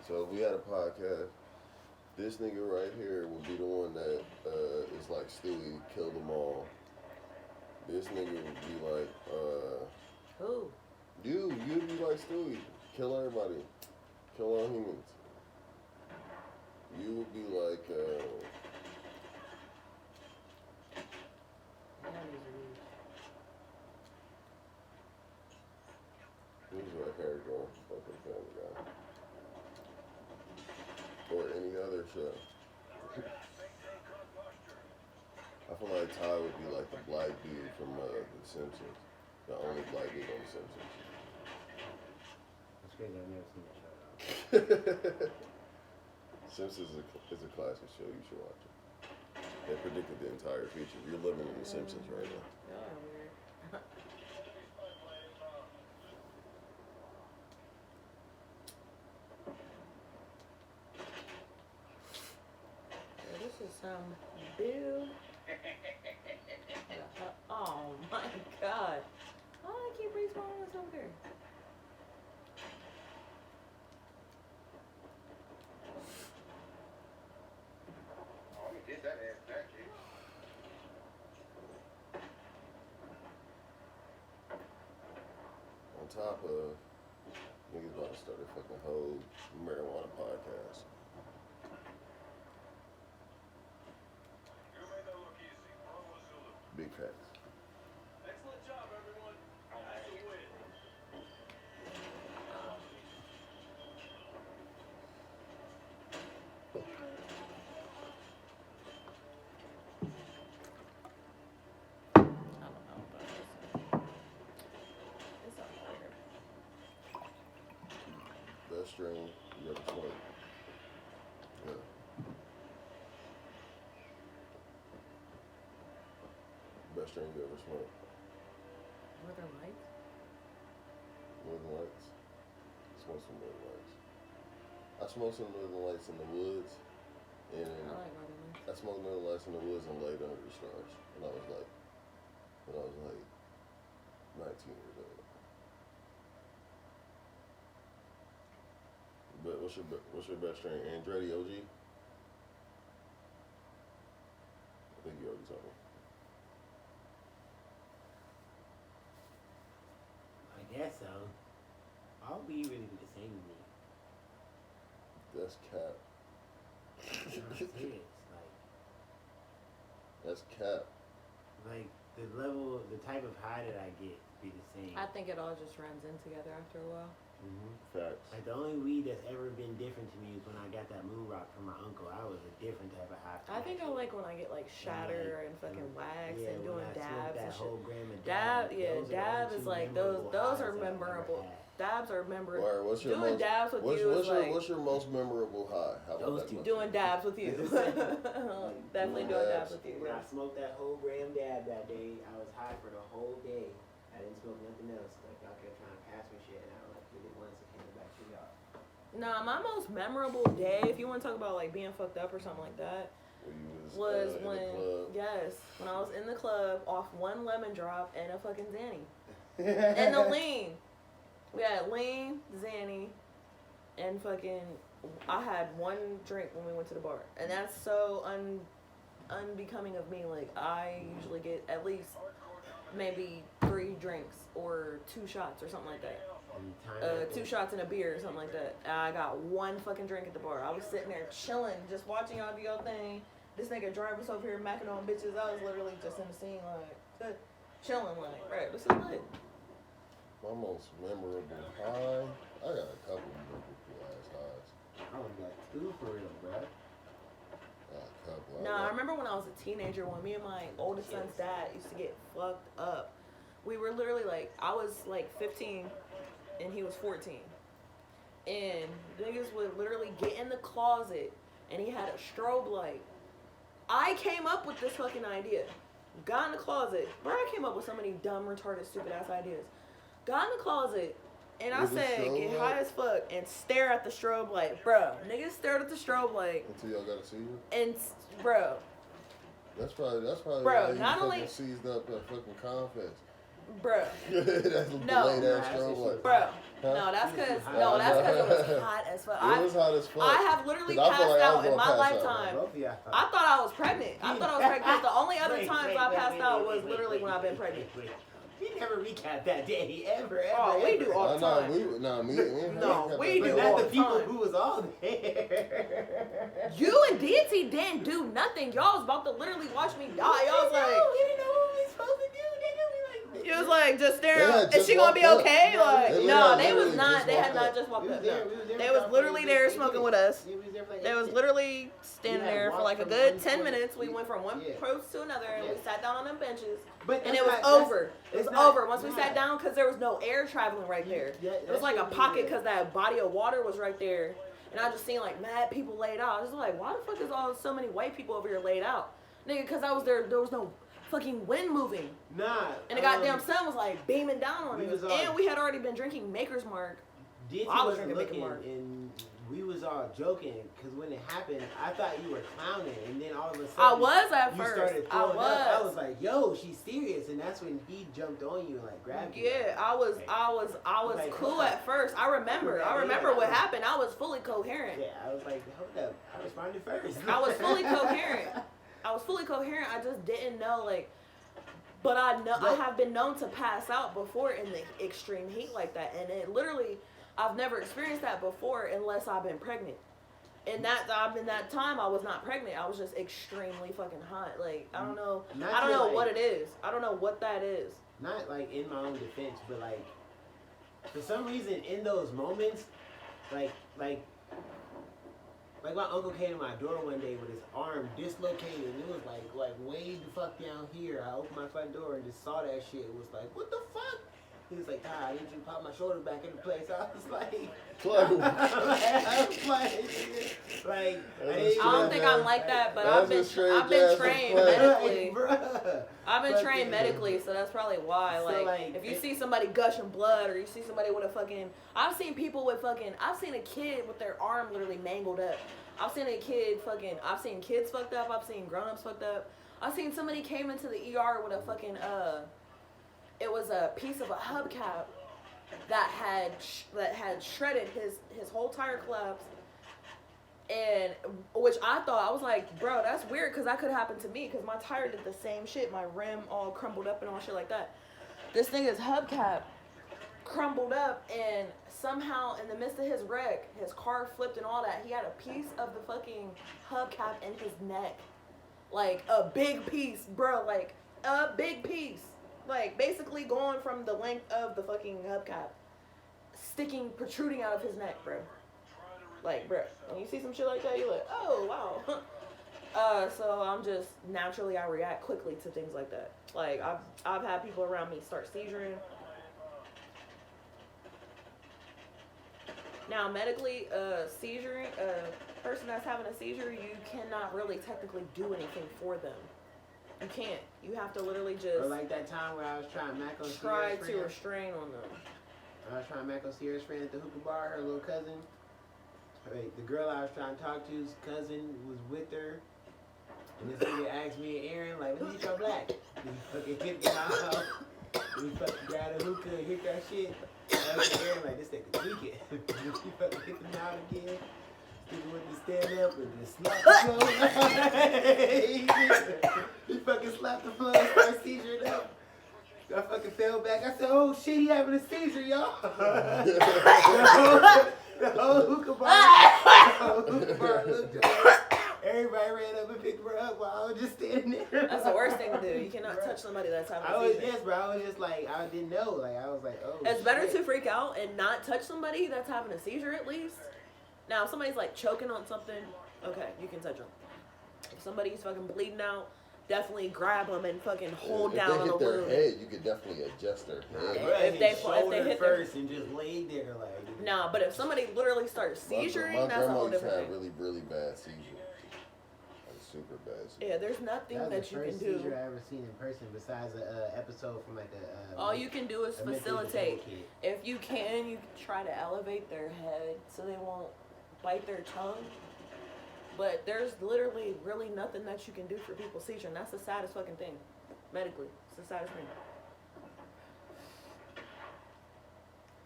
So if we had a podcast, this nigga right here would be the one that is like Stewie, kill them all. This nigga would be like, Who? you'd be like Stewie, kill everybody, kill all humans. You would be like, who's that character on fucking Family Guy? Or any other show. I feel like Ty would be like the black dude from The Simpsons. The only black dude on The Simpsons. That's crazy, I've never seen that show. Simpsons is a classic show. You should watch it. They predicted the entire future. You're living in The Simpsons right now. Y'all are weird. Yeah, this is some dude. Oh my god. Why do I keep respawning this over there? On top of niggas about to start a fucking whole marijuana podcast. Big facts. Excellent job, everyone. That's a win. I don't know about this. It's up there. Best strain you ever smoked. Yeah. Best strain you ever smoked. Northern Lights? Northern Lights. Smoke some Northern Lights. I smoked some Northern Lights in the woods, and I like Northern Lights. I smoked Northern Lights in the woods and laid under the stars when I was like 19 years old. But what's your best strain? Andretti OG? I think you already told me. I guess so. All we really do the same to me. That's cap. I'm serious. That's cap. Like the level, the type of high that I get be the same. I think it all just runs in together after a while. Facts. Like the only weed that's ever been different to me is when I got that moon rock from my uncle. I was a different type of high. I think I like when I get like shatter and fucking wax yeah, and when doing I dabs smoked that and shit. whole gram of Dab, yeah, those are the dab only is two like memorable those highs are I've ever memorable. had. Dabs are memorable. Alright, what's your Doing most, dabs with what's, you what's is your, like what's your most memorable high? How about Those that? two. doing dabs with you. Definitely doing dabs with you. When I smoked that whole gram dab that day, I was high for the whole day. I didn't smoke nothing else. Like y'all kept trying to pass me shit, and I like did it once and came back to y'all. Nah, my most memorable day, if you want to talk about like being fucked up or something like that, When you was in the when club. when I was in the club off one lemon drop and a fucking Zanny. And the lean. We had lean, Zanny, and fucking I had one drink when we went to the bar. And that's so unbecoming of me. Like I usually get at least maybe 3 drinks or 2 shots or something like that. 2 shots and a beer or something like that. I got one fucking drink at the bar. I was sitting there chilling, just watching y'all do your thing. This nigga drive us over here macking on bitches. I was literally just in the scene like chilling like, right, this is lit. My most memorable high? I got a couple memorable ass highs. I was like 2 for real, bro. A couple. Nah, I remember when I was a teenager when me and my oldest son's dad used to get fucked up. We were literally like, I was like 15 and he was 14. And niggas would literally get in the closet and he had a strobe light. I came up with this fucking idea. Got in the closet. Bro, I came up with so many dumb, retarded, stupid ass ideas. Got in the closet and I With the said, strobe get light? high as fuck and stare at the strobe light. Bro, niggas stared at the strobe light Until y'all got to see you? and, bro, That's probably Bro, why you not fucking only- seized up at fucking Confest. Bruh. That's No. delayed ass strobe. Like, Bruh. Huh? No, that's because No, it was hot as fuck. it was hot as fuck. I have literally 'Cause I feel passed like I was out in gonna my pass out. lifetime. Both of y'all. I thought I was pregnant. I thought I was pregnant. The only other Wait, times wait, I wait, passed wait, out wait, was wait, literally wait, when I've been wait, pregnant. wait. We never recap that day ever. Oh, we ever. do all the time. Me and No, we But do not all the the people time. who was all there. You and Deity didn't do nothing. Y'all was about to literally watch me die. Y'all was like, we didn't know what we was supposed to do. you was like just They staring. had Is just she gonna be walked up. okay? No, Like, they no, literally they was just not. They had walked not up. just walked We was up. there, No. we was there They for was about literally 8 there minutes. smoking with us. We was there for like They 8 was minutes. literally standing We had there for walked like a from good one 10 point- minutes. We went from one Yeah. post to another, and we Yeah. sat down on them benches. But And that's it was not- that's- over. It was it's not- over once we nah. sat down because there was no air traveling right there. Yeah, It was that like a shit was pocket there. because that body of water was right there. And I just seen like mad people laid out. I was like, why the fuck is so many white people over here laid out? Nigga, because there was no fucking wind moving. Nah. And the goddamn sun was like beaming down on we us. was all- And we had already been drinking Maker's Mark. DT I was wasn't drinking looking, Mark. and we was all joking because when it happened, I thought you were clowning, and then all of a sudden I was at you first. started I throwing was. up. I was like, "Yo, she's serious," and that's when he jumped on you and like grabbed you. Yeah, I was Like, cool what? at first. I remember what happened. I was fully coherent. Yeah, I was like, "Hold up!" I responded first. I was fully coherent. I just didn't know like, but I have been known to pass out before in the extreme heat like that, and it literally, I've never experienced that before unless I've been pregnant. And that time I was not pregnant. I was just extremely fucking hot. Like I don't know what it is. I don't know what that is. Not like in my own defense, but like for some reason in those moments, like my uncle came to my door one day with his arm dislocated, and it was like way the fuck down here. I opened my front door and just saw that shit. It was like, what the fuck? He was like, I need you to pop my shoulder back into place. I was like, I don't think I'm like that, but I've been trained medically. I've been trained medically, so that's probably why. Like, if you see somebody gushing blood, or you see somebody with a fucking, I've seen a kid with their arm literally mangled up. I've seen kids fucked up. I've seen grown-ups fucked up. I've seen somebody came into the ER with a fucking, it was a piece of a hubcap that had shredded his whole tire collapsed. And which I was like, bro, that's weird because that could happen to me because my tire did the same shit. My rim all crumbled up and all shit like that. This nigga's hubcap crumbled up, and somehow in the midst of his wreck, his car flipped and all that. He had a piece of the fucking hubcap in his neck, like a big piece, bro, like a big piece, like basically going from the length of the fucking hubcap, protruding out of his neck, bro. Like, bro, when you see some shit like that, you're like, oh, wow. So I'm just, naturally, I react quickly to things like that. Like, I've had people around me start seizuring. Now, medically, seizuring, a person that's having a seizure, you cannot really technically do anything for them. You can't. You have to literally just or like that time where I was trying to mac on try Sierra's to friend. restrain on them. I was trying to mac on Sierra's friend at the hookah bar, her little cousin. Wait, the girl I was trying to talk to's cousin was with her. And this nigga asked me and Aaron, like, when you y'all black? And he fucking hit me out. We fucking grabbed a hookah and hit that shit. I was Aaron like, this nigga tweaking. He fucking hit me out again. Nigga went to stand up and just slapped the floor. He fucking slapped the floor and started seizuring up. I fucking fell back. I said, oh shit, he having a seizure, y'all. The whole hookah bar looked at her. Everybody ran up and picked her up while I was just standing there. That's the worst thing to do. You cannot touch somebody that's having I a was, seizure. yes, bro. I was just like, I didn't know. Like, I was like, oh, It's better shit. to freak out and not touch somebody that's having a seizure at least. Now, if somebody's like choking on something, okay, you can touch them. If somebody's fucking bleeding out, definitely grab them and fucking hold down on the If they hit wound. their head, you could definitely adjust their head. Bro, If they shoulder hit their- first and just laid there like. Nah, but if somebody literally starts seizuring, my that's a whole grandma used to different have thing. really bad seizure. Like super bad seizure. Yeah, there's nothing That was that the you can first do. seizure I ever seen in person besides a episode from like a. All you can do is a mentally facilitate. disabled If you can, you try to elevate their head so they won't bite their tongue. But there's literally really nothing that you can do for people's seizure, and that's the saddest fucking thing. Medically, it's the saddest thing.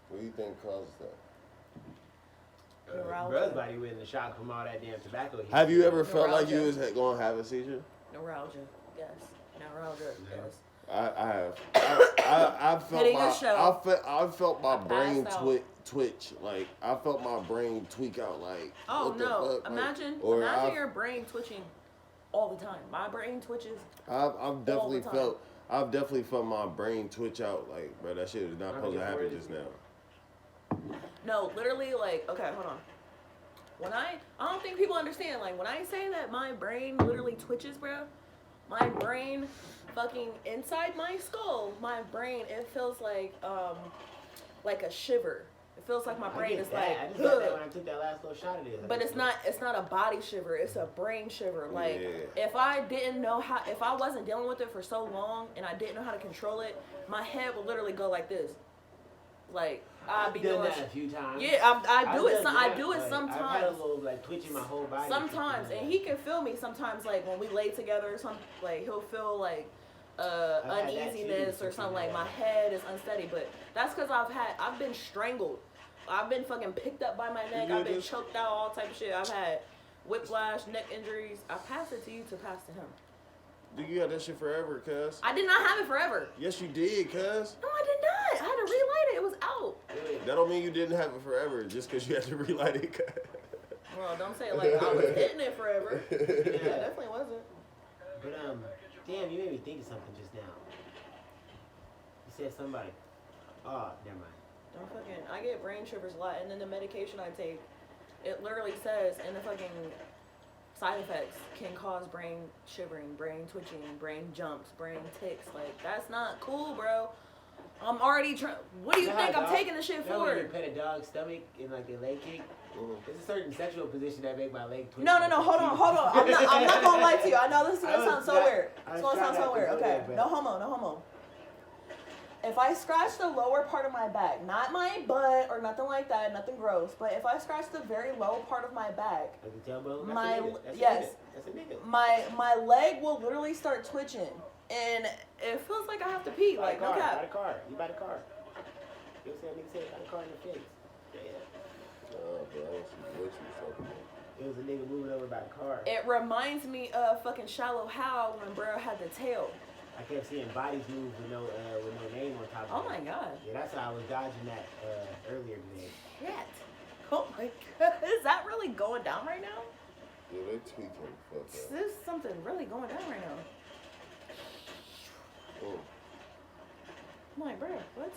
What do you think causes that? Neuralgia. Bruh's body went in the shock from all that damn tobacco. he Have you smoked. ever felt like you Neuralgia. was gonna have a seizure? Neuralgia. Yes. Neuralgia. Yeah. Yes. I have. I felt Hitting my a show. I felt my brain passed out. twitch. Like I felt my brain tweak out. Like Oh what the no! fuck? Like, Imagine or imagine I've- your brain twitching all the time. My brain twitches. I've definitely time. felt. I've definitely felt my brain twitch out. Like, bro, that shit is not supposed to happen just now. No, literally, like, okay, hold on. When I don't think people understand. Like, when I say that my brain literally twitches, bro, my brain, fucking inside my skull, my brain, it feels like a shiver. It feels like my I brain get is that. like, I just got that ugh. when I took that last little shot of this. But it's not a body shiver, it's a brain shiver. Like, Yeah. if I didn't know how, if I wasn't dealing with it for so long and I didn't know how to control it, my head would literally go like this. Like, I'd be I've done doing that a few times. yeah, I do I've it. done I that, do it like, sometimes. I've had a little like twitching my whole body. Sometimes, and he can feel me sometimes. Like when we lay together, or something, like he'll feel like had that uneasiness too, or something. yeah. Like my head is unsteady, but that's because I've been strangled. I've been fucking picked up by my neck. You I've been just- choked out, all type of shit. I've had whiplash, neck injuries. I passed it to you to pass to him. Do you got that shit forever, cuz? I did not have it forever. Yes, you did, cuz. No, I did not. I had to relight it. It was out. That don't mean you didn't have it forever just because you had to relight it. Cuz. Well, don't say it like I was hitting it forever. Yeah. It definitely wasn't. But damn, you made me think of something just now. You said somebody. Oh, never mind. Don't fucking. I get brain shivers a lot, and then the medication I take, it literally says in the fucking side effects can cause brain shivering, brain twitching, brain jumps, brain tics. Like that's not cool, bro. I'm already trying. What do you think I'm taking the shit You know when you for? pet a dog's stomach and like their leg kick? There's a certain sexual position that make my leg twitch. No, hold on. I'm not gonna lie to you. I know this is I gonna was sound so try- weird. I It's was gonna sound trying so not to weird. go Okay, there, no but- homo. If I scratch the lower part of my back, not my butt or nothing like that, nothing gross, but if I scratch the very low part of my back, Like the tailbone? That's My- a nigga. That's yes. A nigga. That's a nigga. my leg will literally start twitching, and it feels like I have to pee. Buy Like a car. no Buy cap. the car. You buy the car. You know what I'm saying? Nigga said buy the car in the face. Yeah. Nah, bro, I don't see what you was talking about. It was a nigga moving over by the car. It reminds me of fucking Shallow Hal when bro had the tail. I kept seeing bodies move with no name on top Oh of it. my god. Yeah, that's how I was dodging that earlier today. Shit. Oh my god. Is that really going down right now? Yeah, they tweaking. Fuck that. There's something really going down right now. Mm. I'm like, bro, what?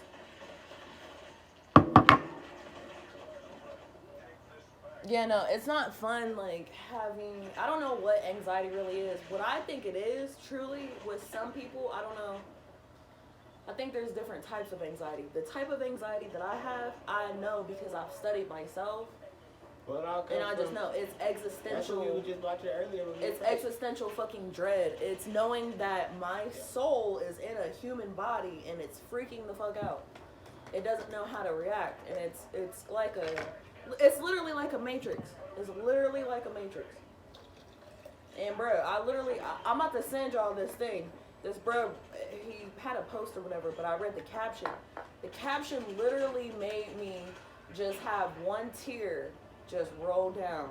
Yeah, no, it's not fun, like, having, I don't know what anxiety really is. What I think it is, truly, with some people, I don't know. I think there's different types of anxiety. The type of anxiety that I have, I know because I've studied myself. Well, it all comes And I just from- know it's That's what we existential. were just watching earlier. When we It's were fighting. existential fucking dread. It's knowing that my soul is in a human body and it's freaking the fuck out. It doesn't know how to react, and it's literally like a matrix. It's literally like a matrix. And bro, I'm about to send y'all this thing. This bro, he had a post or whatever, but I read the caption. The caption literally made me just have one tear just roll down.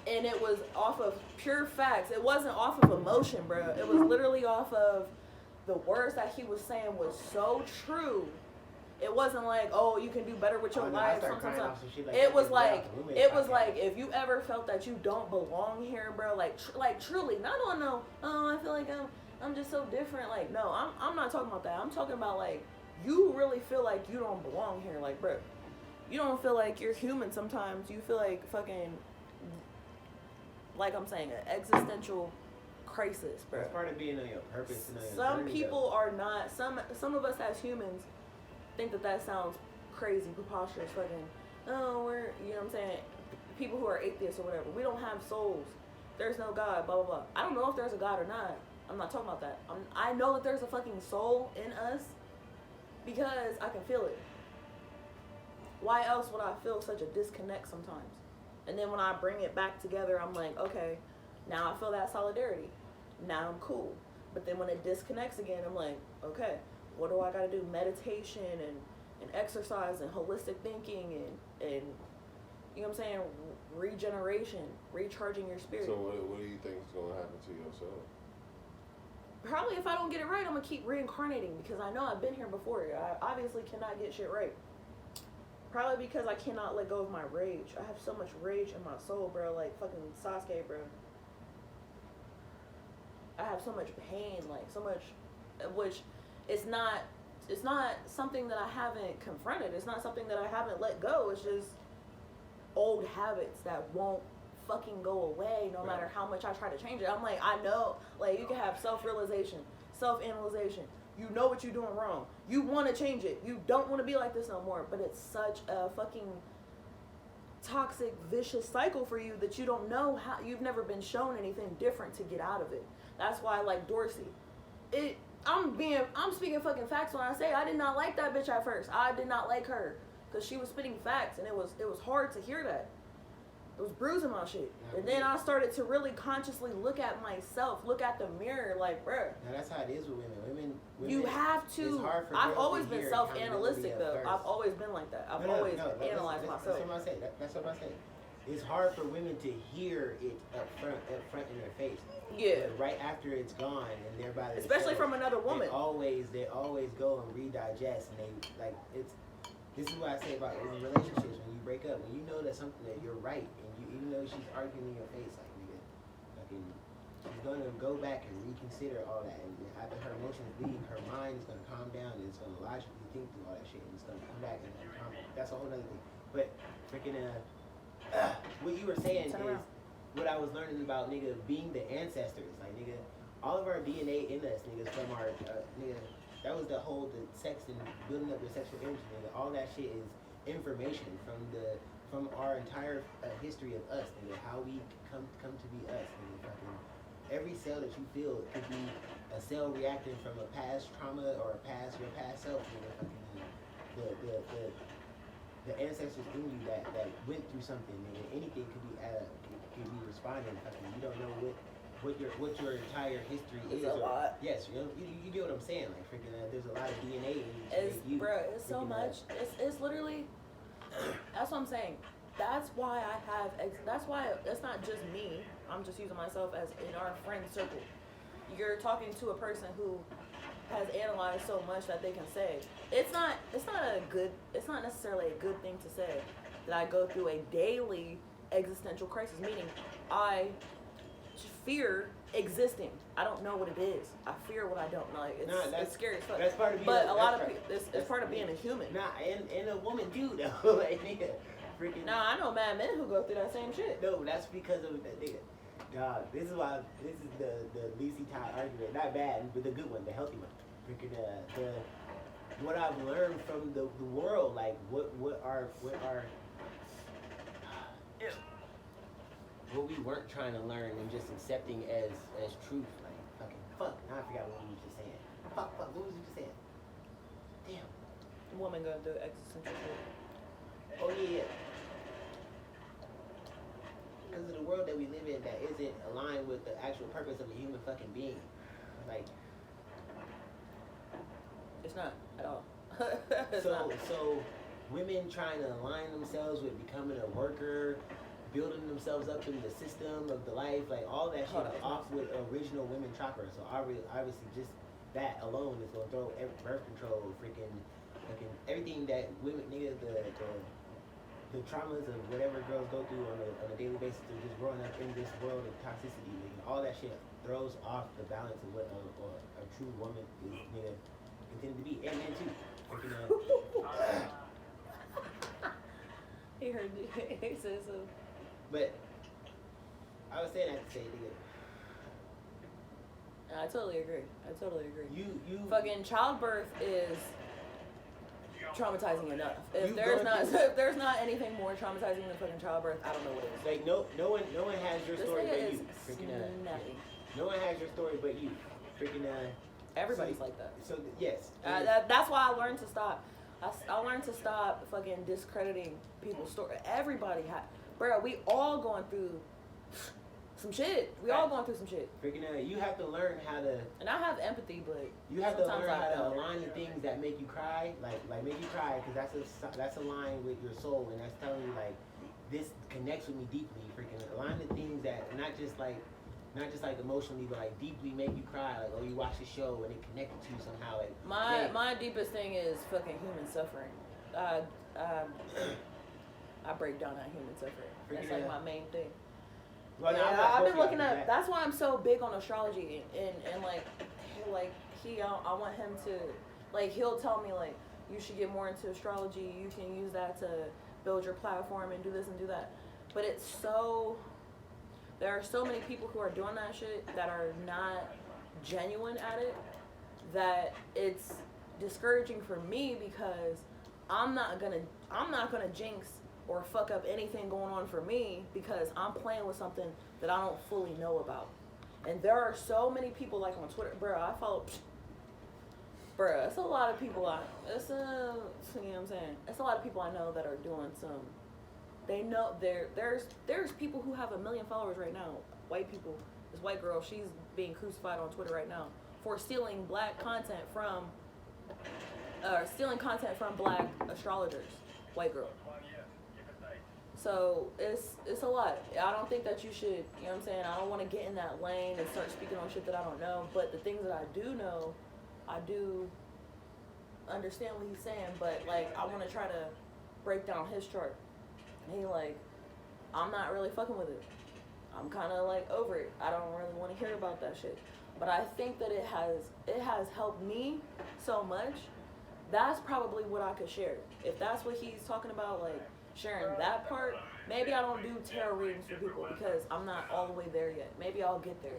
And it was off of pure facts. It wasn't off of emotion, bro. It was literally off of the words that he was saying was so true. It wasn't like, oh, you can do better with your Oh, no, I life. started crying Something. off some shit like It that was just like, now. Roommate it was podcast. like, if you ever felt that you don't belong here, bro, like truly, not on no, oh, I feel like I'm just so different. Like, no, I'm not talking about that. I'm talking about like, you really feel like you don't belong here, like, bro. You don't feel like you're human sometimes. You feel like fucking, like I'm saying, an existential crisis, bro. That's part of being on your purpose. And on your Some journey, people are not. Some of us as humans think that sounds crazy, preposterous. Fucking, oh, we're, you know what I'm saying? People who are atheists or whatever. We don't have souls. There's no God. Blah blah blah. I don't know if there's a God or not. I'm not talking about that. I know that there's a fucking soul in us because I can feel it. Why else would I feel such a disconnect sometimes? And then when I bring it back together, I'm like, okay, now I feel that solidarity. Now I'm cool. But then when it disconnects again, I'm like, okay, what do I got to do? Meditation and and exercise and holistic thinking and you know what I'm saying, regeneration, recharging your spirit. So what do you think is gonna happen to yourself? Probably if I don't get it right, I'm gonna keep reincarnating because I know I've been here before. I obviously cannot get shit right. Probably because I cannot let go of my rage. I have so much rage in my soul, bro. Like fucking Sasuke, bro. I have so much pain, like so much, which it's not something that I haven't confronted. It's not something that I haven't let go. It's just old habits that won't fucking go away no matter how much I try to change it. I'm like, I know, like you can have self-realization, self-analyzation. You know what you're doing wrong. You want to change it. You don't want to be like this no more. But it's such a fucking toxic, vicious cycle for you that you don't know how. You've never been shown anything different to get out of it. That's why I like Dorsey. I'm speaking fucking facts when I say I did not like that bitch at first. I did not like her because she was spitting facts, and it was hard to hear that. It was bruising my shit. And then I started to really consciously look at myself, look at the mirror, like, bruh. Now that's how it is with women. You have to. It's hard for I've girls always to been hear self-analytic though. accountability at I've first. always been like that. I've always analyzed myself. That's what I say. That's what I say. It's hard for women to hear it up front in their face. Yeah. But right after it's gone and they're by themselves, Especially from another woman. They always go and redigest, and they like it's. This is what I say about in relationships when you break up, when you know that something that you're right, and you even though she's arguing in your face, like nigga, fucking, she's gonna go back and reconsider all that, and after her emotions leave, her mind is gonna calm down, and it's gonna logically think through all that shit, and it's gonna come back and calm. That's a whole other thing. But freaking what you were saying is what I was learning about nigga being the ancestors, like nigga, all of our DNA in us, niggas from our nigga. That was the sex and building up your sexual energy, nigga. All that shit is information from our entire history of us, nigga. How we come to be us, nigga. Fucking every cell that you feel could be a cell reacting from a past trauma or your past self, nigga. Fucking the ancestors in you that went through something, nigga. Anything could be responding. Fucking you don't know what your entire history is. It's a lot. Yes, you get what I'm saying. Like freaking, there's a lot of DNA in you. It's so much. It's literally. That's what I'm saying. That's why that's why it's not just me. I'm just using myself as in our friend circle. You're talking to a person who has analyzed so much that they can say it's not necessarily a good thing to say that I go through a daily existential crisis, meaning I fear existing. I don't know what it is. I fear what I don't know. It's scary as fuck. That's part of being. But a lot of people, it's part of being a human. Nah, and a woman too though. Like nigga, freaking. Nah, I know mad men who go through that same shit. No, that's because of that nigga. Dog, this is the Lacey Todd argument. Not bad, but the good one, the healthy one. Freaking what I've learned from the world, like what we weren't trying to learn and just accepting as truth. Like fucking fuck. Now I forgot what we were just saying. Fuck. What was you just saying? Damn. Woman going through existential shit. Oh yeah. Because of the world that we live in that isn't aligned with the actual purpose of a human fucking being. Like. It's not at all. So women trying to align themselves with becoming a worker, building themselves up in the system of the life, like all that shit is off with original women chakra. So obviously just that alone is gonna throw birth control, freaking everything that women, nigga, the traumas of whatever girls go through on a daily basis of just growing up in this world of toxicity, nigga, all that shit throws off the balance of what a true woman is, nigga, intended to be, and men too. Freaking He heard you. He said so. But I was saying that to say, nigga. I totally agree. You fucking childbirth is traumatizing enough. If there's not anything more traumatizing than fucking childbirth, I don't know what it is. Like no one has your This story nigga but is you. Freaking snotty. no one has your story but you. Freaking Everybody's like that. So yes. That's why I learned to stop. I learned to stop fucking discrediting people's story. Everybody bro, we all going through some shit. We all going through some shit. Freaking you have to learn how to. And I have empathy, but You have to sometimes learn how I to don't. align the things that make you cry, like make you cry, because that's aligned with your soul, and that's telling you like this connects with me deeply. Freaking align the things that not just like emotionally, but like deeply make you cry. Like, oh, you watch the show and it connected to you somehow. Like My deepest thing is fucking human suffering. I break down that human suffering. That's like my main thing. Well, no, Yeah, I'm not I've been supposed looking to up. do that. That's why I'm so big on astrology and like I want him to like he'll tell me like you should get more into astrology. You can use that to build your platform and do this and do that. But there are so many people who are doing that shit that are not genuine at it that it's discouraging for me because I'm not gonna jinx or fuck up anything going on for me because I'm playing with something that I don't fully know about. And there are so many people like on Twitter, it's a lot of people you know what I'm saying? It's a lot of people I know that are doing they know there's people who have 1 million followers right now, white people. This white girl, she's being crucified on Twitter right now for stealing black content from black astrologers, white girl. So it's a lot. I don't think that you should, you know what I'm saying? I don't want to get in that lane and start speaking on shit that I don't know. But the things that I do know, I do understand what he's saying. But like, I want to try to break down his chart. And he like, I'm not really fucking with it. I'm kind of like over it. I don't really want to hear about that shit. But I think that it has helped me so much. That's probably what I could share. If that's what he's talking about, like sharing that part, maybe I don't do tarot readings for people because I'm not all the way there yet. Maybe I'll get there.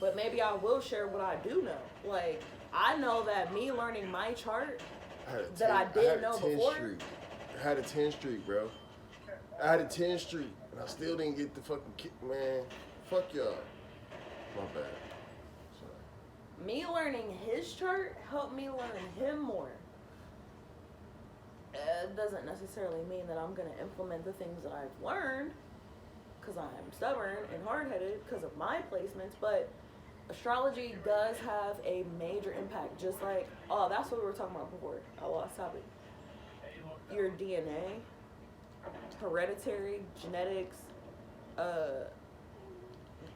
But maybe I will share what I do know. Like, I know that me learning my chart that I didn't know before. I had a 10 streak, bro. I had a 10 streak, and I still didn't get the fucking kick, man. Fuck y'all. My bad. Sorry. Me learning his chart helped me learn him more. It doesn't necessarily mean that I'm going to implement the things that I've learned because I'm stubborn and hard-headed because of my placements, but astrology does have a major impact, just like, that's what we were talking about before. I lost topic. Your DNA, hereditary, genetics,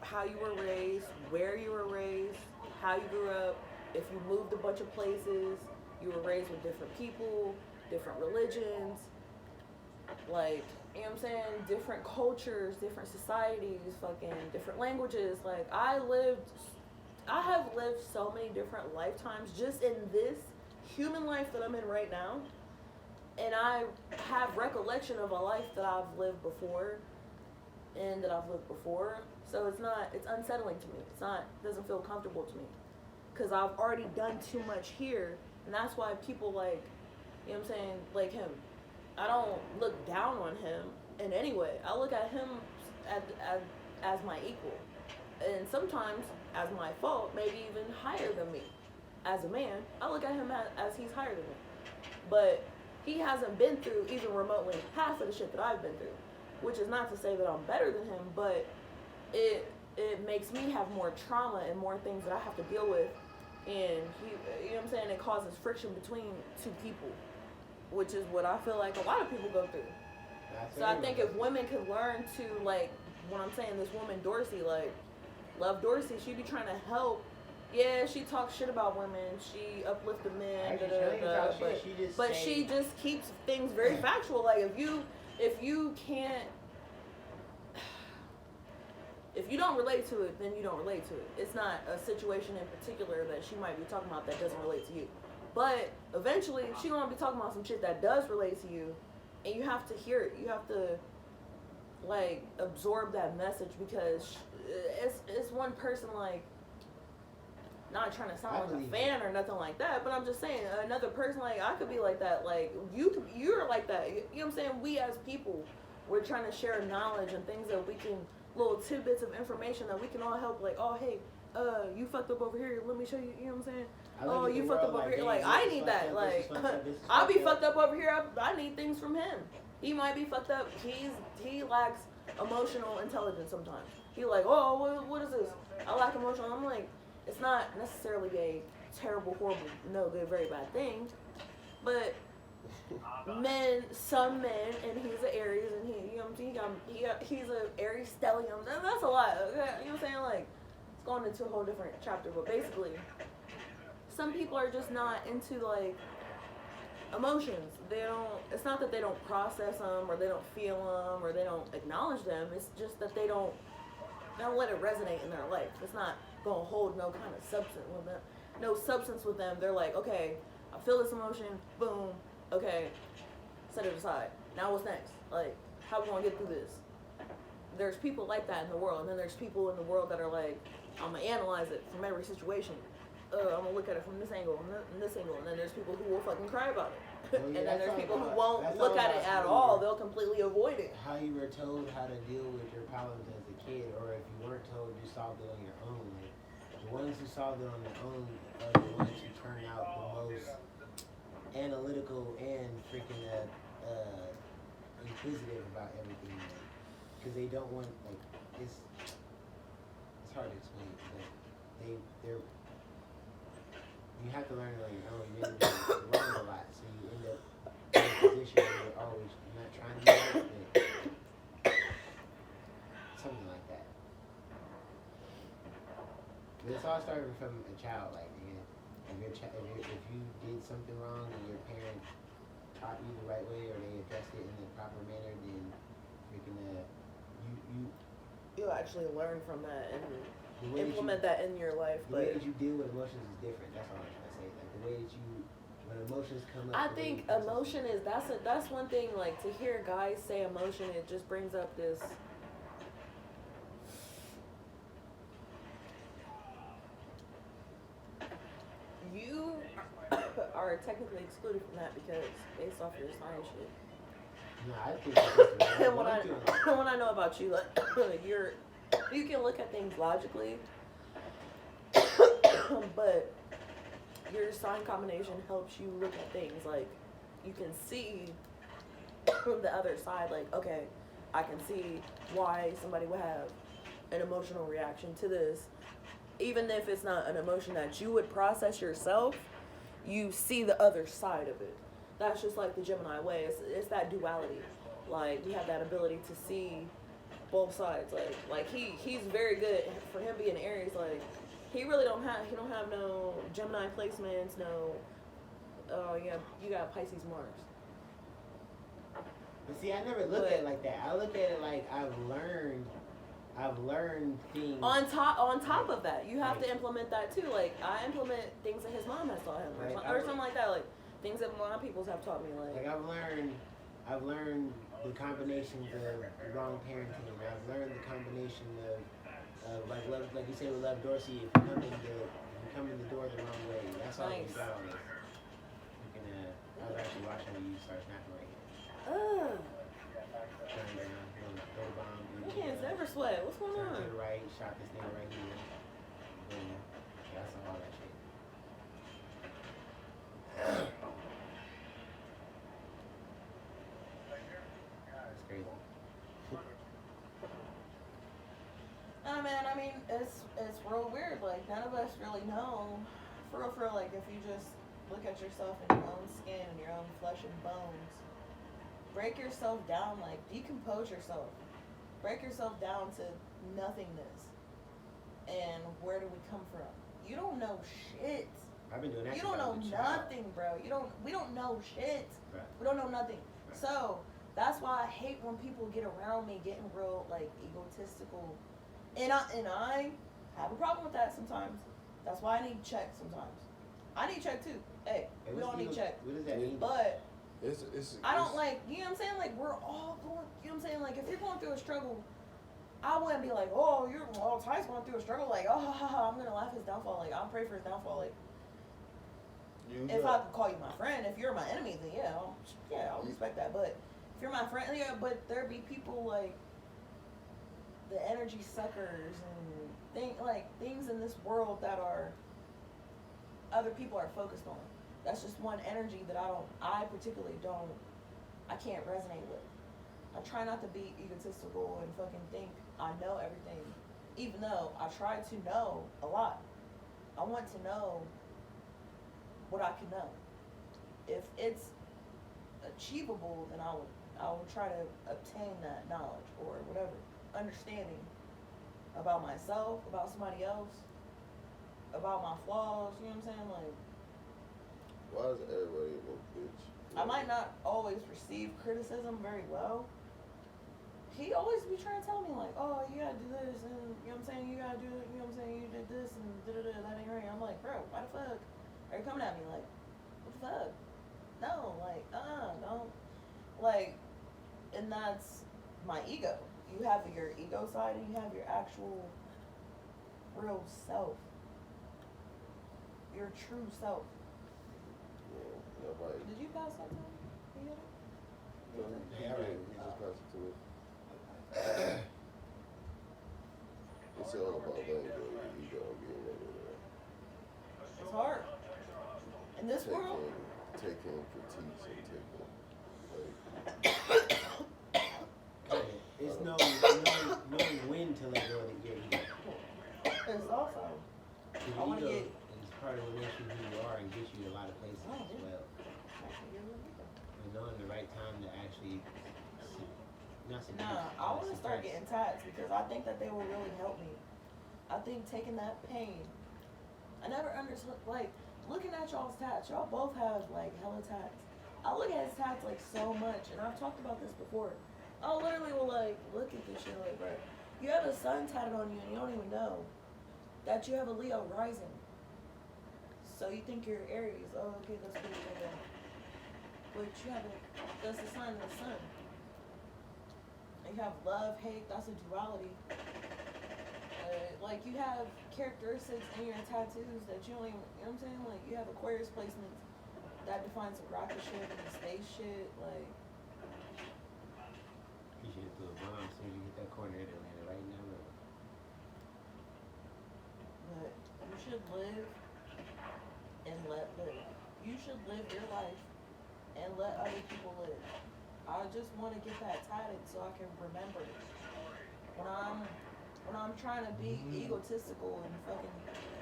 how you were raised, where you were raised, how you grew up, if you moved a bunch of places, you were raised with different people, different religions, like, you know what I'm saying, different cultures, different societies, fucking different languages. Like, I have lived so many different lifetimes just in this human life that I'm in right now. And I have recollection of a life that I've lived before and that I've lived before. So it's unsettling to me. It doesn't feel comfortable to me. Because I've already done too much here. And that's why people like, you know what I'm saying, like him. I don't look down on him in any way. I look at him as my equal. And sometimes as my fault, maybe even higher than me. As a man, I look at him as he's higher than me. But he hasn't been through even remotely half of the shit that I've been through. Which is not to say that I'm better than him, but it makes me have more trauma and more things that I have to deal with. And you know what I'm saying, it causes friction between two people, which is what I feel like a lot of people go through. So I think if women could learn to, like, when I'm saying this woman Dorsey, like, love Dorsey, she be trying to help. Yeah, she talks shit about women, she uplifted men, but she just keeps things very factual. Like, if you don't relate to it, then you don't relate to it. It's not a situation in particular that she might be talking about that doesn't relate to you. But eventually, she gonna be talking about some shit that does relate to you, and you have to hear it. You have to, like, absorb that message because it's one person, like, not trying to sound like a fan or nothing like that, but I'm just saying, another person, like, I could be like that. Like, you're like that. You know what I'm saying? We as people, we're trying to share knowledge and things that we can, little tidbits of information that we can all help. Like, oh, hey, you fucked up over here. Let me show you. You know what I'm saying? Oh, you fucked up over here. Like, I need that. Like, I'll be fucked up over here. I need things from him. He might be fucked up. He lacks emotional intelligence sometimes. He like, oh, what is this? I lack emotion. I'm like, it's not necessarily a terrible, horrible, no good, very bad thing, but some men, and he's an Aries, and he, you know what I'm saying, he's an Aries stellium. That's a lot. Okay? You know what I'm saying? Like, it's going into a whole different chapter, but basically, some people are just not into like emotions. They don't. It's not that they don't process them, or they don't feel them, or they don't acknowledge them. It's just that they don't let it resonate in their life. It's not gonna hold no kind of substance with them. No substance with them. They're like, okay, I feel this emotion. Boom. Okay, set it aside. Now what's next? Like, how we gonna get through this? There's people like that in the world, and then there's people in the world that are like, I'm gonna analyze it from every situation. I'm gonna look at it from this angle and this angle, and then there's people who will fucking cry about it. Well, yeah, and then there's people who won't that's look all at it about at how all. you- They'll completely avoid it. How you were told how to deal with your problems as a kid, or if you weren't told, you solved it on your own. Like, the ones who solved it on their own are the ones who turn out the most analytical and freaking inquisitive about everything. Because they don't want, like, it's hard to explain, but they're you have to learn it on your own. You end up learning a lot, so you end up in a position where you're always not trying to be right, but something like that. But it's all starting from a child, like, nigga, if you did something wrong and your parent taught you the right way, or they addressed it in the proper manner, then freaking You actually learn from that and the way implement that in your life. the way But that you deal with emotions is different. That's all I'm trying to say. Like, the way that you, when emotions come up. I the way think you process emotion is that's one thing. Like, to hear guys say emotion, it just brings up this. You are technically excluded from that because based off your science shit. No, I think it's just And what I know about you, like, you can look at things logically, but your sign combination helps you look at things like you can see from the other side. Like, okay, I can see why somebody would have an emotional reaction to this, even if it's not an emotion that you would process yourself. You see the other side of it. That's just like the Gemini way. It's that duality. Like, we have that ability to see both sides. Like he's very good for him being Aries. Like, he don't have no Gemini placements. No, oh yeah, you got Pisces Mars. But see, I never look at it like that. I look at it like I've learned things. On top of that, you have to implement that too. Like, I implement things that his mom has taught him, or something like that. Like, things that my peoples have taught me. Like, I've learned the combinations of wrong parenting. I've learned the combination of like you say with Love Dorsey, if you come in the door the wrong way. That's all Nice. we got on this. I was actually watching you start snapping right here. Ugh, Turn down, go bomb. my hands never sweat. What's going Turn on? to the right, shot this nigga right here. Boom. Yeah, I saw all that shit. That's crazy. Man, I mean, it's real weird. Like, none of us really know. For real, like, if you just look at yourself in your own skin and your own flesh and bones, break yourself down, like, decompose yourself. Break yourself down to nothingness. And where do we come from? You don't know shit. I've been doing that. You since don't I know was a child. nothing, bro. We don't know shit. Right. We don't know nothing. Right. So that's why I hate when people get around me getting real like egotistical. And I have a problem with that sometimes. That's why I need check sometimes. I need check too. Hey, we what's all need check. What does that mean? But It's I don't like, you know what I'm saying? Like, we're all going, you know what I'm saying? Like, if you're going through a struggle, I wouldn't be like, oh, Ty's going through a struggle. Like, oh, I'm going to laugh his downfall. Like, I'll pray for his downfall. Like, if I could call you my friend, if you're my enemy, then I'll respect that. But if you're my friend, yeah, but there be people like the energy suckers and things in this world that are other people are focused on. That's just one energy that I particularly don't, I can't resonate with. I try not to be egotistical and fucking think I know everything, even though I try to know a lot. I want to know what I can know. If it's achievable, then I will try to obtain that knowledge or whatever understanding about myself, about somebody else, about my flaws. You know what I'm saying? Like, Why is everybody a bitch? I might not always receive criticism very well. He always be trying to tell me like, oh, you gotta do this, and you know what I'm saying, you gotta do it, you know what I'm saying, you did this, and that ain't right. I'm like, bro, why the fuck are you coming at me? Like, what the fuck? No, like, don't. Like, and that's my ego. You have your ego side, and you have your actual real self. Your true self. Yeah, nobody. Did you pass that to him? You get it? Yeah, right. He just passed it to me. It's all about letting go of your ego and being able to It's hard. In this world, take in critiques and take in, It's knowing when to let go of your ego. it's also. The I wanna ego get- is part of what makes you who you are and gets you to a lot of places Oh, as yeah. well. And knowing the right time to actually, not seduce, Nah, I want to start getting tats because I think that they will really help me. I think taking that pain. I never understood, like, looking at y'all's tats. Y'all both have, like, hella tats. I look at his tats, like, so much, and I've talked about this before. I literally will, like, look at this shit, like, bro, you have a sun tatted on you and you don't even know that you have a Leo rising. So you think you're Aries. Oh, okay, that's pretty good. But you have that's the sign of the sun. And you have love, hate, that's a duality. Like, you have characteristics in your tattoos that you don't even, you know what I'm saying? Like, you have Aquarius placements that defines some rocket shit and space shit. Like, You should have threw a bomb as soon as you hit that corner. It landed right in that road. but you should live and let live. You should live your life and let other people live. I just want to get that tatted so I can remember it. When I'm trying to be egotistical and fucking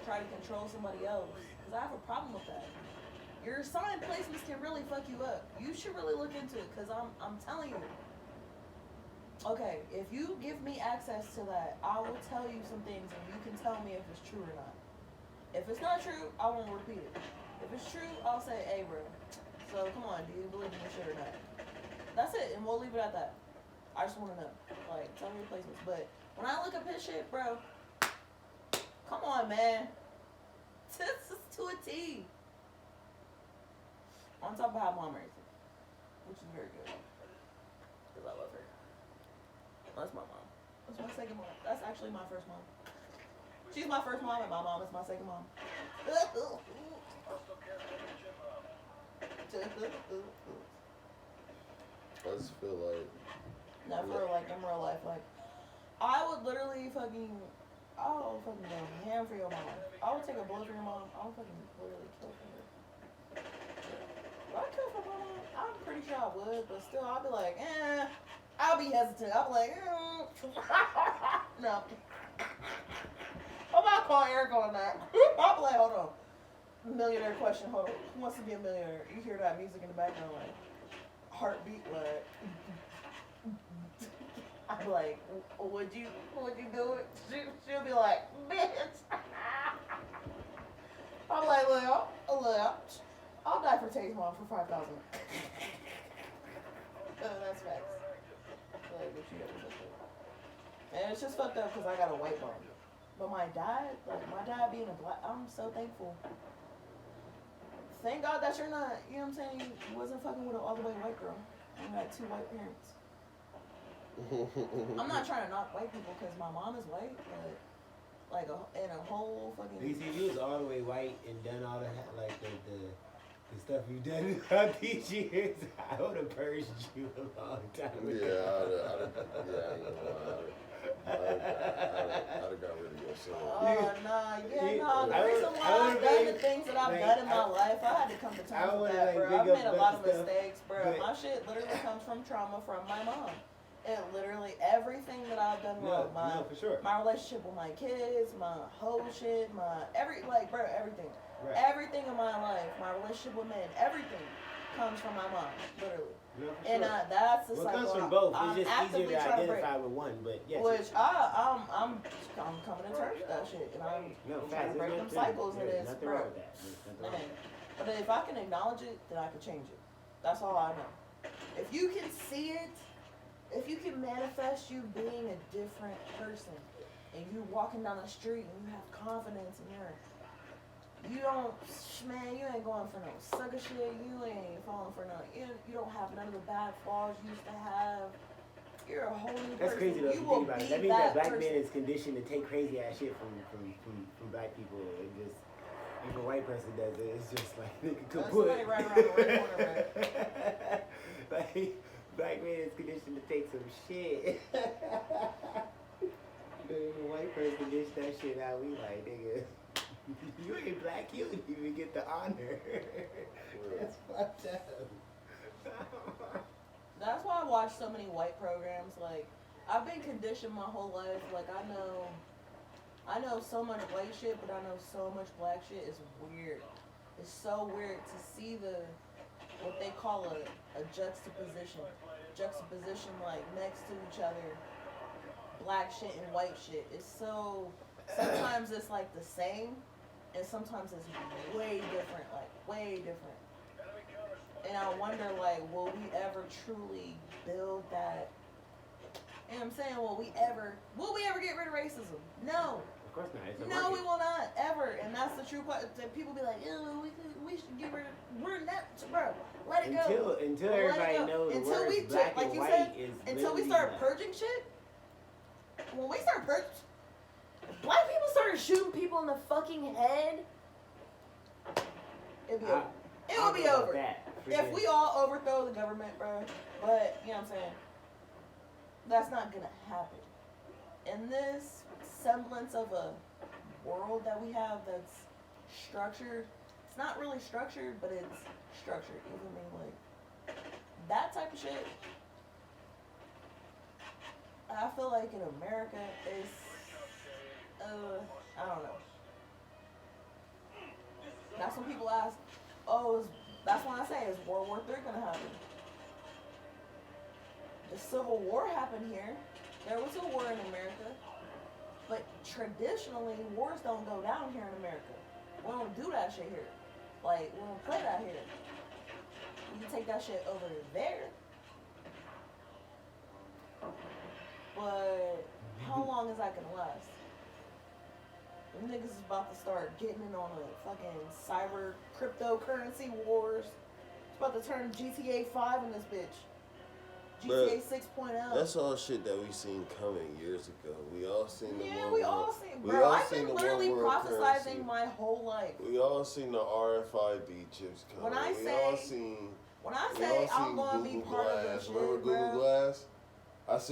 try to control somebody else, because I have a problem with that. Your sign placements can really fuck you up. You should really look into it, because I'm telling you. Okay, if you give me access to that, I will tell you some things and you can tell me if it's true or not. If it's not true, I won't repeat it. If it's true, I'll say, hey, bro, so come on, do you believe in this shit or not? That's it, and we'll leave it at that. I just want to know. Like, tell me your placements. But when I look up his shit, bro, come on, man. This is to a T. On top of how mom raised it, which is very good. Because I love her. That's my mom. That's my second mom. That's actually my first mom. She's my first mom, and my mom is my second mom. I just feel like Never, like, in real life, like, I would literally fucking, I'll fucking go ham for your mom. I would take a bullet for your mom. I would fucking literally kill for her. Would I kill for my mom? I'm pretty sure I would, but still, I'll be like, I'll be hesitant. I'll be like, no. I'm not calling Eric on that. I'll be like, hold on. Millionaire question, hold on. Who wants to be a millionaire? You hear that music in the background, like, heartbeat, like, I'm like, would you do it? She'll be like, bitch. I'm like, look, I'll die for Tay's mom for $5,000. That's facts. Like, what you ever do? And it's just fucked up because I got a white mom. But my dad being a black, I'm so thankful. Thank God that you're not, you know what I'm saying, you wasn't fucking with an all the way white girl. You had 2 white parents. I'm not trying to knock white people because my mom is white, but like in a whole fucking. You see, if you was all the way white and done all the stuff you've done throughout these years, I would have purged you a long time ago. I'd have got rid of your son. Oh, nah. The reason why I've done the things that I've done in my life, I had to come to terms with that, bro. I've made a lot of mistakes, bro. My shit literally comes from trauma from my mom. literally everything that I've done wrong. No, for sure. My relationship with my kids, my whole shit, everything. Right. Everything in my life, my relationship with men, everything comes from my mom, literally. No, for And sure. that's the Well, it cycle. comes from both. I'm It's just actively easier to trying break. identify with one, but yes. Which I'm coming to terms with that shit, and I'm No, trying facts. to break them cycles. And There's it's nothing bro. wrong with that. There's nothing wrong Man. with that. But if I can acknowledge it, then I can change it. That's all I know. If you can see it, if you can manifest you being a different person, and you walking down the street and you have confidence in you ain't going for no sucker shit. You ain't falling for no. You don't have none of the bad flaws you used to have. You're a whole new That's person. crazy though. If You you will think about be it. That means that black person. man is conditioned to take crazy ass shit from black people. It just if a white person does it, it's just like nigga That's kaput. somebody right around the right corner, man. Like black man is conditioned to take some shit. If a white person dish that shit out, we like nigga. You ain't black, you didn't even get the honor. That's fucked up. That's why I watch so many white programs. Like, I've been conditioned my whole life. Like, I know so much white shit, but I know so much black shit. It's weird. It's so weird to see what they call a juxtaposition. Juxtaposition, like, next to each other. Black shit and white shit. It's so, sometimes it's like the same, and sometimes it's way different. Like, way different. And I wonder, like, will we ever truly build that? You know what I'm saying? Will we ever get rid of racism? No. Of course not. It's a No, we market. will not, ever. And that's the true question. People be like, ew, we should get rid of, we're not, bro, let it go. Until Let it everybody go. knows the Until words we, black like and you white said, is until we literally start like- purging shit, when we start purging, black people started shooting people in the fucking head, it'd be over. It I'll will be go about over. that, for If sure. we all overthrow the government, bro, but, you know what I'm saying, that's not gonna happen. In this semblance of a world that we have that's structured, it's not really structured, but it's structured. You know what I mean? Like, that type of shit, I feel like in America, it's, I don't know. That's when people ask, that's when I say, is World War III gonna happen? The Civil War happened here. There was a war in America. But traditionally, wars don't go down here in America. We don't do that shit here. Like, we don't play that here. We can take that shit over there. But how long is that gonna last? Them niggas is about to start getting in on the fucking cyber cryptocurrency wars. It's about to turn GTA 5 in this bitch. GTA 6.0. That's all shit that we seen coming years ago. We all seen the Yeah, one we world- all seen, we bro. all I've seen been the literally one world prophesizing currency. my whole life. We all seen the RFID chips coming. When I we say- all seen. When I We say all I'm seen gonna be Google part of Glass. this shit, Remember Google bro. Glass? I was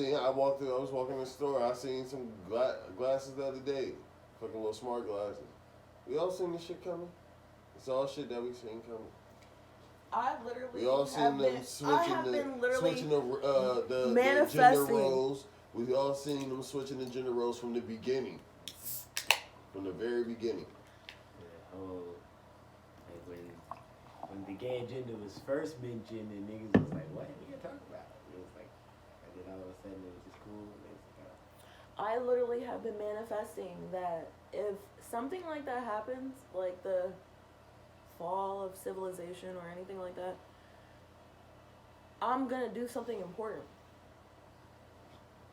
walking in the store. I seen some glasses the other day. Fucking little smart glasses. We all seen this shit coming. It's all shit that we seen coming. I literally We all have seen them been, I switching have the been literally switching the gender manifesting. roles. We all seen them switching the gender roles from the beginning, from the very beginning. The whole, like when the gay agenda was first mentioned, and niggas was like, "What are you talking about?" It was like, and then all of a sudden it was just cool. And it was like, I literally have been manifesting that if something like that happens, like the fall of civilization or anything like that, I'm gonna do something important.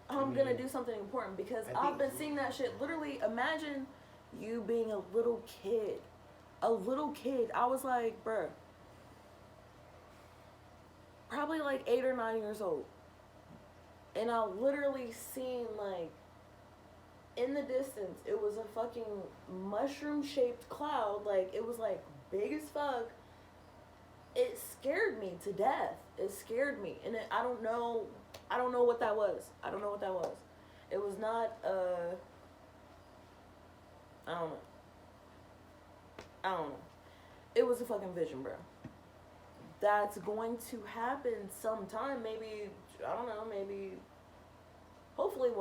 I'm gonna do something important because I've been seeing that shit. Literally, imagine you being a little kid. A little kid. I was like, bruh, probably like 8 or 9 years old. And I literally seen, like, in the distance, it was a fucking mushroom-shaped cloud. Like, it was, like, big as fuck. It scared me to death. It scared me. And I don't know what that was. I don't know what that was. It was not, I don't know. It was a fucking vision, bro. That's going to happen sometime. Maybe, I don't know, maybe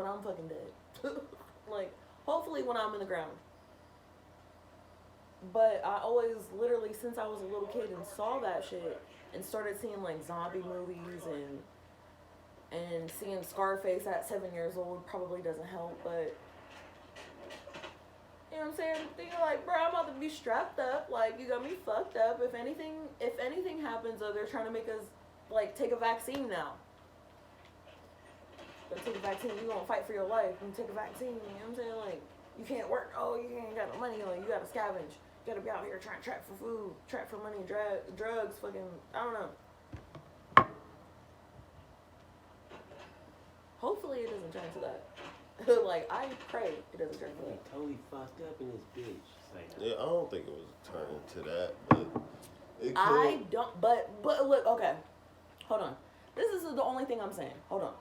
when I'm fucking dead. Like, hopefully when I'm in the ground. But I always, literally, since I was a little kid and saw that shit and started seeing like zombie movies and seeing Scarface at 7 years old probably doesn't help, but you know what I'm saying? Then you're like, bro, I'm about to be strapped up. Like, you got me fucked up. If anything happens, they're trying to make us like take a vaccine now. But take a vaccine, you gonna fight for your life and take a vaccine. You know what I'm saying? Like, you can't work. Oh, you ain't got no money. Like, you gotta scavenge. You gotta be out here trying to trap for food, trap for money, drugs, fucking, I don't know. Hopefully it doesn't turn to that. Like, I pray it doesn't turn to that. Totally fucked up in this bitch. It's like, Yeah, I don't think it was turning to that, but it could. I don't, but look, okay. Hold on. This is the only thing I'm saying. Hold on.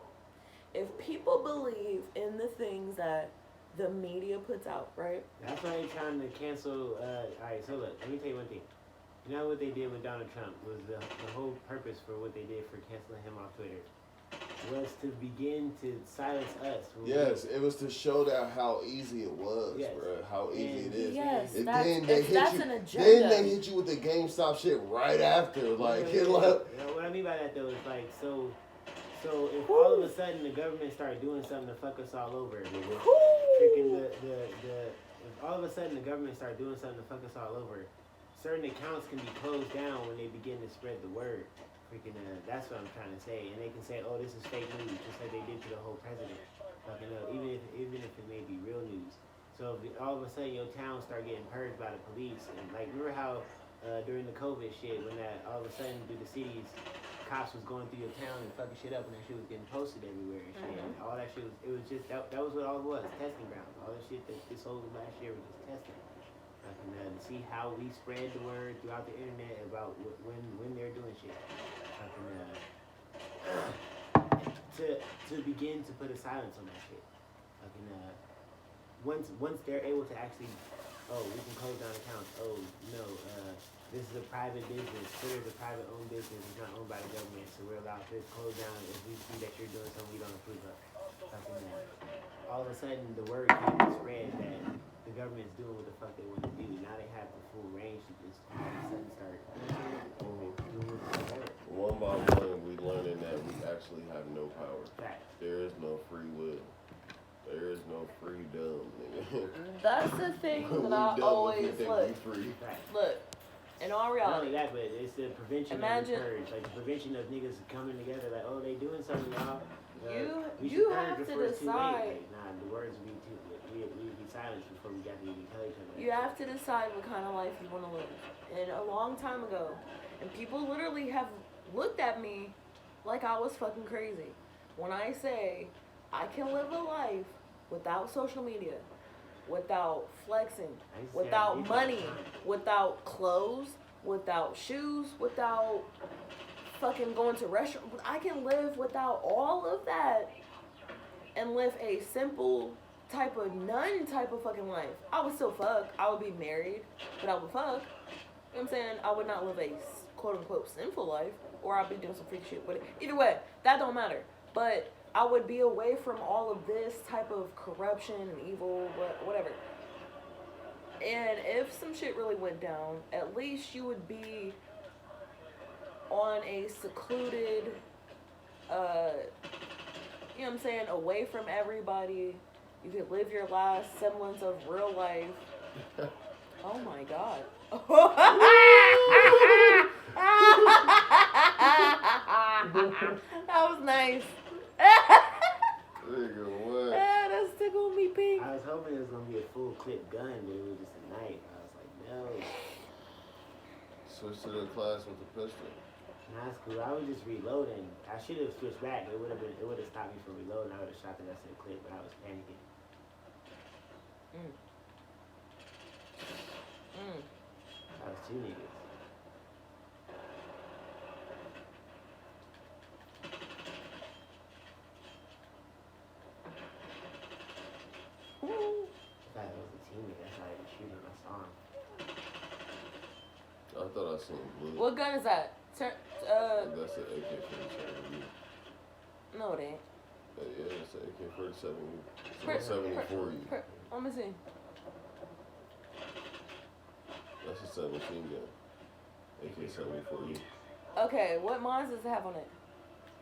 If people believe in the things that the media puts out, right? that's why they're trying to cancel. Alright, so look, let me tell you one thing. You know what they did with Donald Trump was the whole purpose for what they did for canceling him off Twitter was to begin to silence us. Yes, it was to show that how easy it was, Yes. bro. How easy it is. Yes, And that's, then they if hit that's you. an agenda. Then they hit you with the GameStop shit right after. Like, yeah, it yeah. like You know, what I mean by that though is like so if all of a sudden the government started doing something to fuck us all over, freaking if all of a sudden the government started doing something to fuck us all over, certain accounts can be closed down when they begin to spread the word. Freaking, that's what I'm trying to say. And they can say, oh, this is fake news, just like they did to the whole president. Fucking, even if it may be real news. So if all of a sudden your town start getting purged by the police, and like remember how during the COVID shit, when that all of a sudden through the cities, cops was going through your town and fucking shit up, and that shit was getting posted everywhere and shit. And all that shit was, it was just that was what all it was, testing ground. All the shit that this whole last year was just testing. To see how we spread the word throughout the internet about when they're doing shit. To begin to put a silence on that shit. Once they're able to actually, oh, we can close down accounts. Oh no, this is a private business. Twitter is a private owned business. It's not owned by the government, so we're allowed to close down if we see that you're doing something we don't approve of. All of a sudden, the word can be spread that the government's doing what the fuck they want to do. Now they have the full range to just all of a sudden start doing what they want. one by one, we learning that we actually have no power. Fact. There is no free will. There is no freedom, nigga. That's the thing that I always look. Free. Fact. Look, in all Not reality, only that, but it's the prevention Imagine- of the purge. Like the prevention of niggas coming together like, oh, they doing something, y'all. We you should purge have to before it's too late. decide. Like, nah, the words would be silenced before we got to even tell each other. You have to decide what kind of life you want to live. And a long time ago, and people literally have looked at me like I was fucking crazy when I say I can live a life without social media, without flexing, I used to say without I need money, that. without clothes, without shoes, without fucking going to restaurants. I can live without all of that and live a simple type of nun type of fucking life. I would still fuck. I would be married, but I would fuck. You know what I'm saying? I would not live a quote unquote sinful life, or I'd be doing some freak shit. But either way, that don't matter. But I would be away from all of this type of corruption and evil, whatever. And if some shit really went down, at least you would be on a secluded, you know what I'm saying, away from everybody. You could live your last semblance of real life. Oh my God. That was nice. Nigga, what? That tickled me pink. I was hoping it was gonna be a full clip gun, but it was just a knife. I was like, no. Switch to the class with the pistol. Nah, it's cool. I was just reloading. I should have switched back. It would have stopped me from reloading. I would have shot the rest of the clip, but I was panicking. I was two niggas. I thought it was a teammate. That's how I was shooting. I saw him. I thought I seen blue. What gun is that? That's an AK-47. No, it ain't. It is. That's an AK-47. Per- It's 70 for you. Let me see. That's a 17 gun. AK-70 for you. Okay, what mods does it have on it?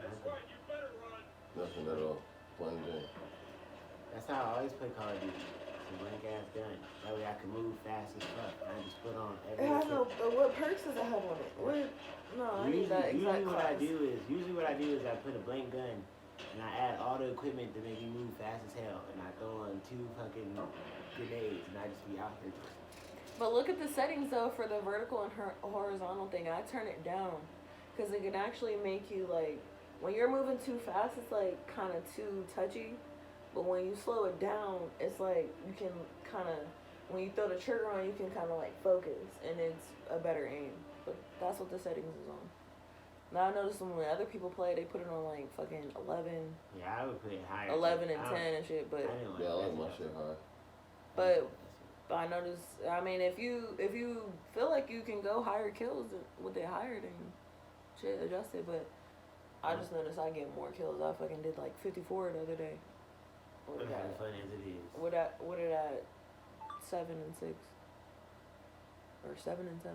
That's right, you better run. Nothing at all. Plain Jane. That's how I always play Call of Duty. It's a blank ass gun. That way I can move fast as fuck. And I just put on It every. has no. What perks does it have on it? What? No, I need that exact Usually what I class. do is I put a blank gun and I add all the equipment to make me move fast as hell, and I throw on 2 fucking grenades, and I just be out there. But look at the settings though for the vertical and horizontal thing. I turn it down because it can actually make you like when you're moving too fast, it's like kind of too touchy. But when you slow it down, it's like you can kind of when you throw the trigger on, you can kind of like focus and it's a better aim. But that's what the settings is on. Now I noticed when other people play, they put it on like fucking 11, Yeah, I would put it higher. 11 and 10 and shit. But Yeah, I like my shit high. But I noticed. I mean, if you feel like you can go higher kills with it higher, then shit, adjust it. But I just noticed I get more kills. I fucking did like 54 the other day. What As it at? fun as it is. What it at? 7 and 6 or 7 and 7.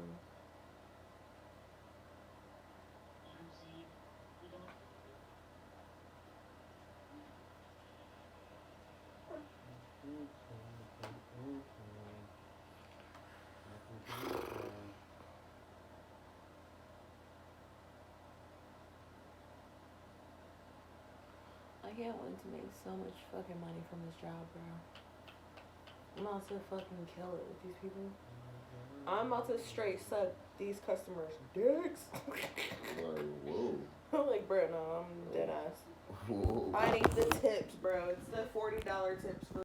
I can't wait to make so much fucking money from this job, bro. I'm about to fucking kill it with these people. I'm about to straight suck these customers' dicks. Like, whoa. I'm like, bro, no, I'm dead ass. Whoa. I need the tips, bro. It's the $40 tips for